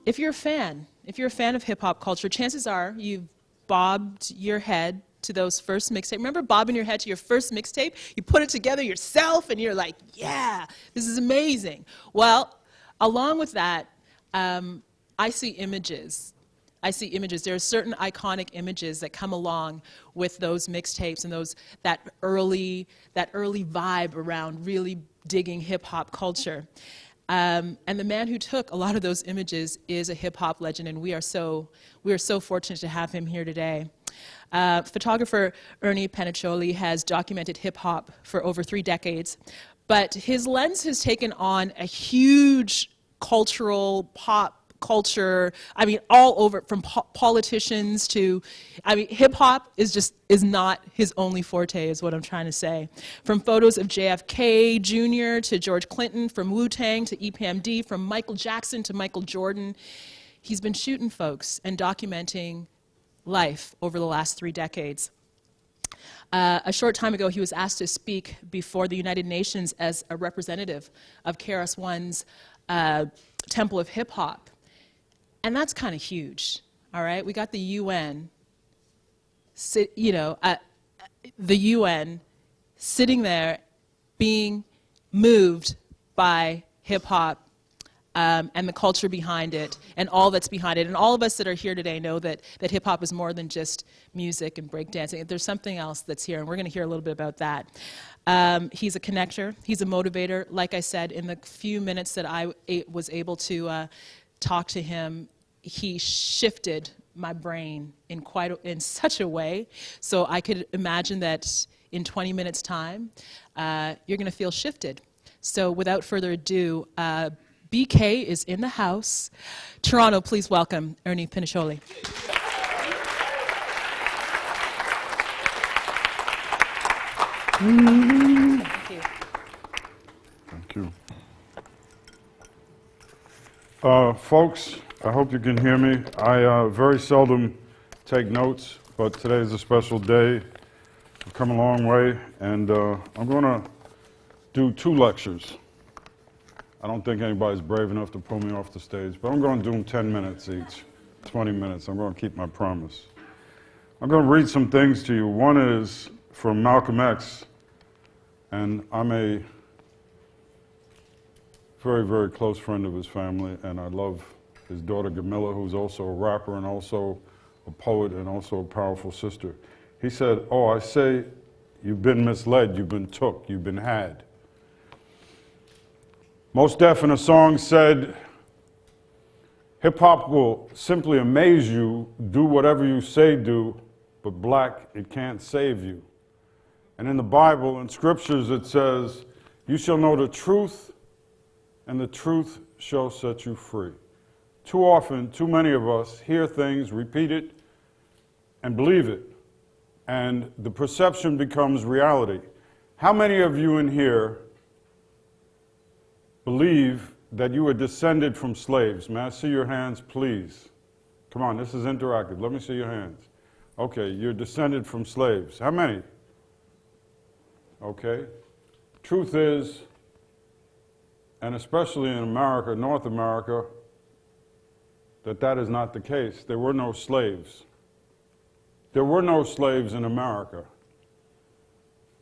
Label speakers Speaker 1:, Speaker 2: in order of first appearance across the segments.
Speaker 1: if you're a fan of hip hop culture, chances are you've bobbed your head to those first mixtape. Remember bobbing your head to your first mixtape? You put it together yourself and you're like, yeah, this is amazing. Well, along with that, I see images. There are certain iconic images that come along with those mixtapes and that early vibe around really digging hip hop culture. And the man who took a lot of those images is a hip hop legend, and we are so fortunate to have him here today. Photographer Ernie Paniccioli has documented hip hop for over 3 decades, but his lens has taken on a huge cultural pop culture, I mean, all over, from politicians to, I mean, hip hop is not his only forte, is what I'm trying to say. From photos of JFK Jr. to George Clinton, from Wu-Tang to EPMD, from Michael Jackson to Michael Jordan, he's been shooting folks and documenting life over the last 3 decades. A short time ago, he was asked to speak before the United Nations as a representative of KRS-One's Temple of Hip Hop. And that's kind of huge, all right? We got the UN, the UN sitting there being moved by hip hop and the culture behind it and all that's behind it. And all of us that are here today know that hip hop is more than just music and breakdancing. There's something else that's here, and we're going to hear a little bit about that. He's a connector. He's a motivator. Like I said, in the few minutes that I was able to talk to him, he shifted my brain in such a way, so I could imagine that in 20 minutes' time, you're going to feel shifted. So without further ado, BK is in the house. Toronto, please welcome Ernie Paniccioli. Thank you.
Speaker 2: Thank you. Folks, I hope you can hear me. I very seldom take notes, but today is a special day. I've come a long way, and I'm going to do 2 lectures. I don't think anybody's brave enough to pull me off the stage, but I'm going to do them 10 minutes each, 20 minutes. I'm going to keep my promise. I'm going to read some things to you. One is from Malcolm X, and I'm a very, very close friend of his family, and I love his daughter Gamilla, who's also a rapper and also a poet and also a powerful sister. He said, "Oh, I say you've been misled, you've been took, you've been had." Mos Def in a song said, "Hip-hop will simply amaze you, do whatever you say do, but black, it can't save you." And in the Bible, in scriptures, it says, "You shall know the truth, and the truth shall set you free." Too often, too many of us hear things, repeat it, and believe it, and the perception becomes reality. How many of you in here believe that you were descended from slaves? May I see your hands, please? Come on, this is interactive. Let me see your hands. Okay, you're descended from slaves. How many? Okay. Truth is, and especially in America, North America, that is not the case. There were no slaves. There were no slaves in America.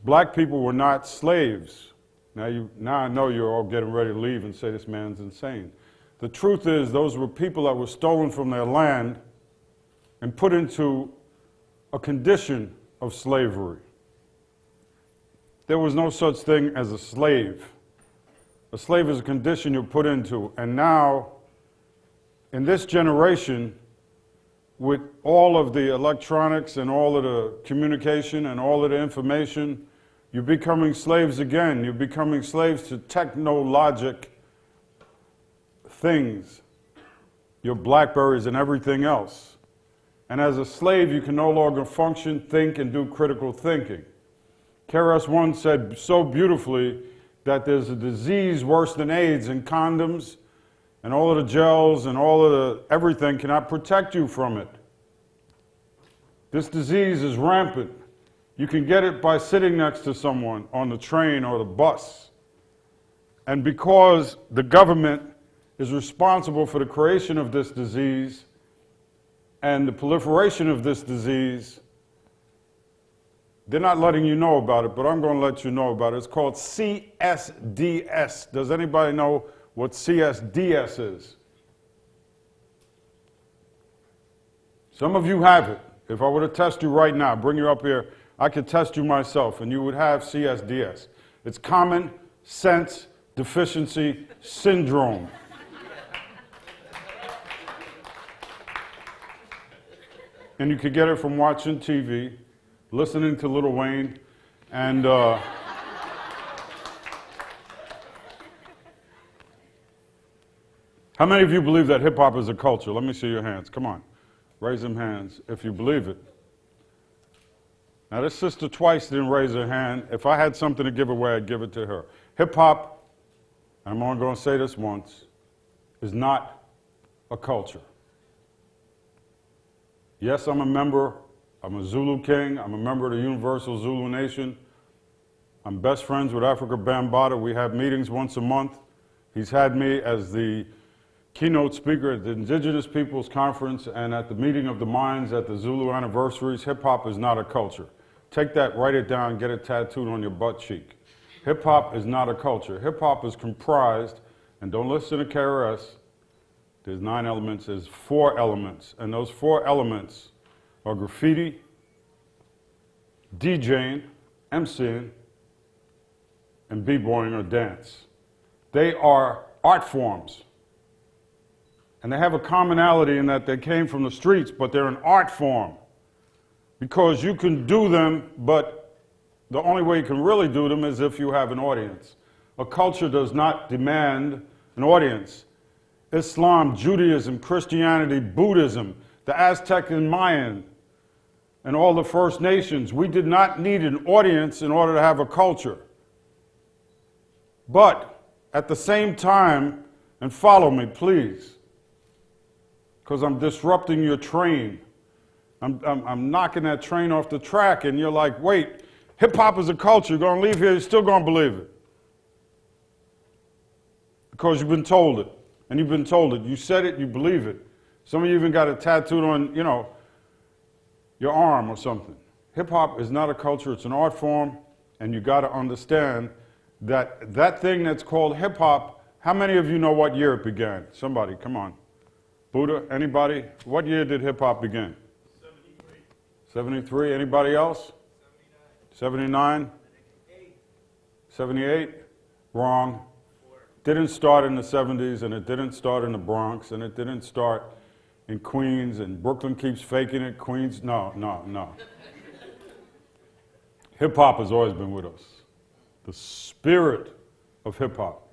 Speaker 2: Black people were not slaves. Now I know you're all getting ready to leave and say this man's insane. The truth is, those were people that were stolen from their land and put into a condition of slavery. There was no such thing as a slave. A slave is a condition you're put into, and now, in this generation, with all of the electronics and all of the communication and all of the information, you're becoming slaves again. You're becoming slaves to technologic things, your Blackberries and everything else. And as a slave, you can no longer function, think, and do critical thinking. KRS-One said so beautifully that there's a disease worse than AIDS, and condoms and all of the gels and all of the everything cannot protect you from it. This disease is rampant. You can get it by sitting next to someone on the train or the bus. And because the government is responsible for the creation of this disease and the proliferation of this disease. They're not letting you know about it, but I'm going to let you know about it. It's called CSDS. Does anybody know what CSDS is? Some of you have it. If I were to test you right now, bring you up here, I could test you myself, and you would have CSDS. It's Common Sense Deficiency Syndrome. And you could get it from watching TV, listening to Lil Wayne, and how many of you believe that hip-hop is a culture? Let me see your hands. Come on. Raise them hands if you believe it. Now, this sister twice didn't raise her hand. If I had something to give away, I'd give it to her. Hip-hop, I'm only going to say this once, is not a culture. Yes, I'm a member. I'm a Zulu king. I'm a member of the Universal Zulu Nation. I'm best friends with Africa Bambaataa. We have meetings once a month. He's had me as the keynote speaker at the Indigenous Peoples Conference and at the Meeting of the Minds at the Zulu anniversaries. Hip-hop is not a culture. Take that, write it down, get it tattooed on your butt cheek. Hip-hop is not a culture. Hip-hop is comprised, and don't listen to KRS, there's 9 elements, there's 4 elements. And those 4 elements are graffiti, DJing, MCing, and b-boying or dance. They are art forms. And they have a commonality in that they came from the streets, but they're an art form. Because you can do them, but the only way you can really do them is if you have an audience. A culture does not demand an audience. Islam, Judaism, Christianity, Buddhism, the Aztec and Mayan, and all the First Nations, we did not need an audience in order to have a culture. But at the same time, and follow me, please, because I'm disrupting your train. I'm knocking that train off the track, and you're like, wait, hip-hop is a culture. You're going to leave here, you're still going to believe it. Because you've been told it, and you've been told it. You said it, you believe it. Some of you even got it tattooed on, your arm or something. Hip-hop is not a culture, it's an art form, and you got to understand that that thing that's called hip-hop, how many of you know what year it began? Somebody, come on. Buddha, anybody? What year did hip-hop begin?
Speaker 3: 73.
Speaker 2: 73, anybody else? 79? 78? Wrong. Didn't start in the 70s, and it didn't start in the Bronx, and it didn't start in Queens, and Brooklyn keeps faking it. Queens, no. Hip-hop has always been with us. The spirit of hip-hop.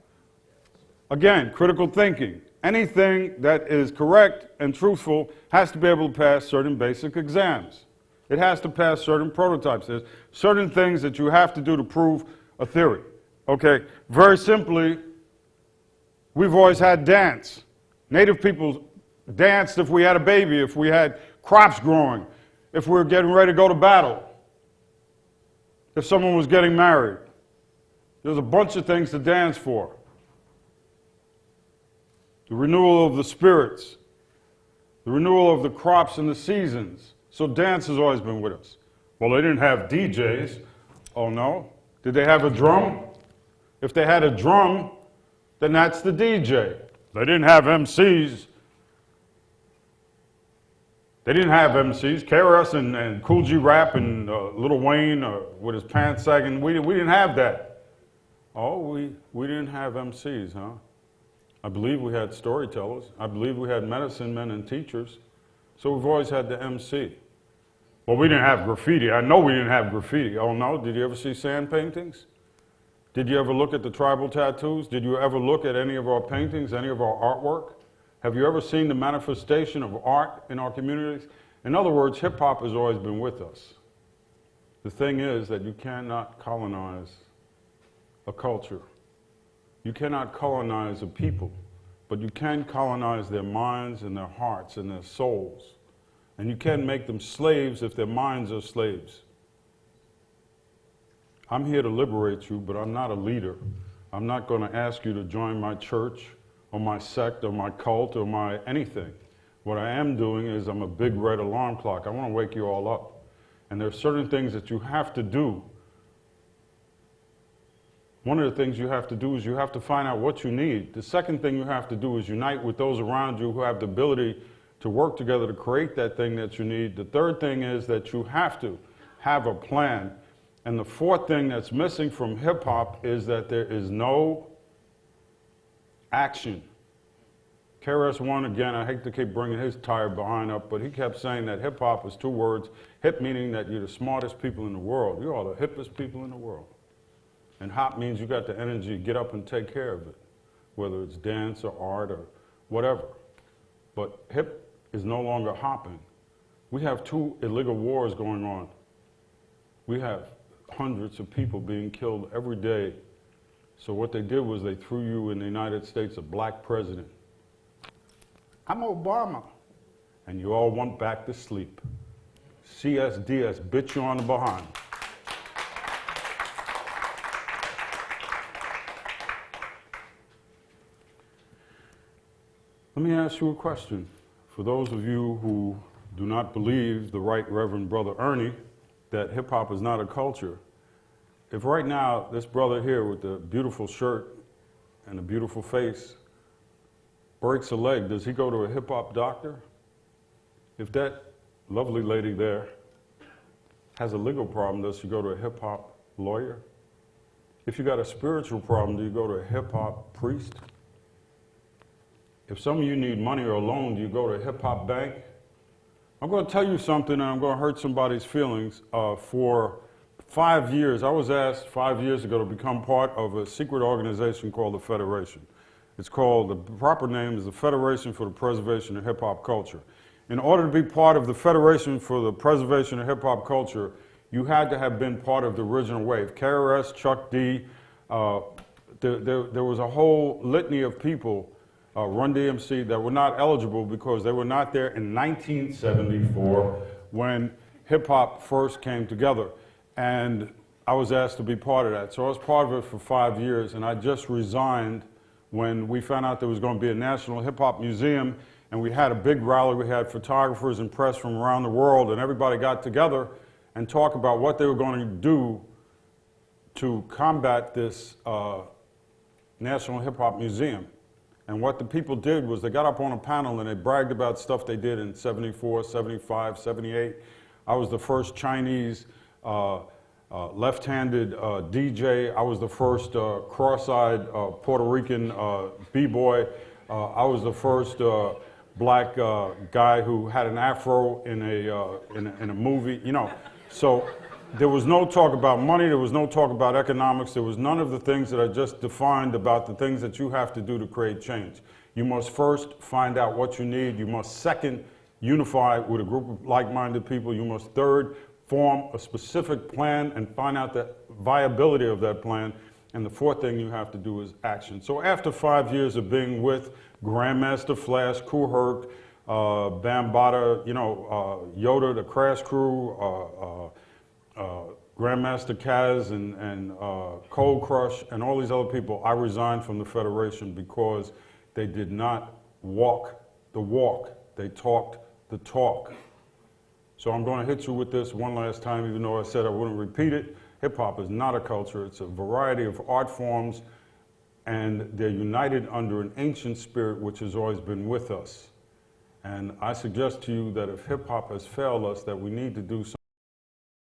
Speaker 2: Again, critical thinking. Anything that is correct and truthful has to be able to pass certain basic exams. It has to pass certain prototypes. There's certain things that you have to do to prove a theory. Okay, very simply, we've always had dance. Native people danced if we had a baby, if we had crops growing, if we were getting ready to go to battle, if someone was getting married. There's a bunch of things to dance for. The renewal of the spirits, the renewal of the crops and the seasons. So dance has always been with us. Well, they didn't have DJs. Oh no. Did they have a drum? If they had a drum, then that's the DJ. They didn't have MCs. KRS and Cool G Rap and Lil Wayne with his pants sagging. We didn't have that. Oh, we didn't have MCs, huh? I believe we had storytellers. I believe we had medicine men and teachers. So we've always had the MC. Well, we didn't have graffiti. I know we didn't have graffiti. Oh no, did you ever see sand paintings? Did you ever look at the tribal tattoos? Did you ever look at any of our paintings, any of our artwork? Have you ever seen the manifestation of art in our communities? In other words, hip-hop has always been with us. The thing is that you cannot colonize a culture. You cannot colonize a people, but you can colonize their minds and their hearts and their souls. And you can make them slaves if their minds are slaves. I'm here to liberate you, but I'm not a leader. I'm not going to ask you to join my church or my sect or my cult or my anything. What I am doing is I'm a big red alarm clock. I want to wake you all up. And there are certain things that you have to do. One of the things you have to do is you have to find out what you need. The second thing you have to do is unite with those around you who have the ability to work together to create that thing that you need. The third thing is that you have to have a plan. And the fourth thing that's missing from hip hop is that there is no action. KRS-One, again, I hate to keep bringing his tired behind up, but he kept saying that hip hop is two words. Hip meaning that you're the smartest people in the world. You are the hippest people in the world. And hop means you got the energy to get up and take care of it, whether it's dance or art or whatever. But hip is no longer hopping. We have 2 illegal wars going on. We have hundreds of people being killed every day. So what they did was they threw you in the United States a black president. I'm Obama. And you all went back to sleep. CSDS bit you on the behind. Let me ask you a question. For those of you who do not believe the Right Reverend Brother Ernie that hip-hop is not a culture, if right now this brother here with the beautiful shirt and the beautiful face breaks a leg, does he go to a hip-hop doctor? If that lovely lady there has a legal problem, does she go to a hip-hop lawyer? If you got a spiritual problem, do you go to a hip-hop priest? If some of you need money or a loan, do you go to a hip-hop bank? I'm going to tell you something, and I'm going to hurt somebody's feelings. For 5 years, I was asked 5 years ago to become part of a secret organization called the Federation. It's called, the proper name is the Federation for the Preservation of Hip-Hop Culture. In order to be part of the Federation for the Preservation of Hip-Hop Culture, you had to have been part of the original wave. KRS, Chuck D, there was a whole litany of people, Run DMC, that were not eligible because they were not there in 1974 when hip-hop first came together. And I was asked to be part of that. So I was part of it for 5 years, and I just resigned when we found out there was going to be a National Hip-Hop Museum, and we had a big rally. We had photographers and press from around the world, and everybody got together and talked about what they were going to do to combat this National Hip-Hop Museum. And what the people did was they got up on a panel and they bragged about stuff they did in 74, 75, 78. I was the first Chinese left-handed DJ. I was the first cross-eyed Puerto Rican b-boy. I was the first black guy who had an afro in a movie, you know. So there was no talk about money, there was no talk about economics, there was none of the things that I just defined about the things that you have to do to create change. You must first find out what you need. You must second, unify with a group of like-minded people. You must third, form a specific plan and find out the viability of that plan. And the fourth thing you have to do is action. So after 5 years of being with Grandmaster Flash, Kool Herc, Bambaataa, you know, Yoda, the Crash Crew, Grandmaster Kaz and Cold Crush and all these other people, I resigned from the Federation because they did not walk the walk. They talked the talk. So I'm going to hit you with this one last time, even though I said I wouldn't repeat it. Hip-hop is not a culture. It's a variety of art forms, and they're united under an ancient spirit which has always been with us. And I suggest to you that if hip-hop has failed us, that we need to do something.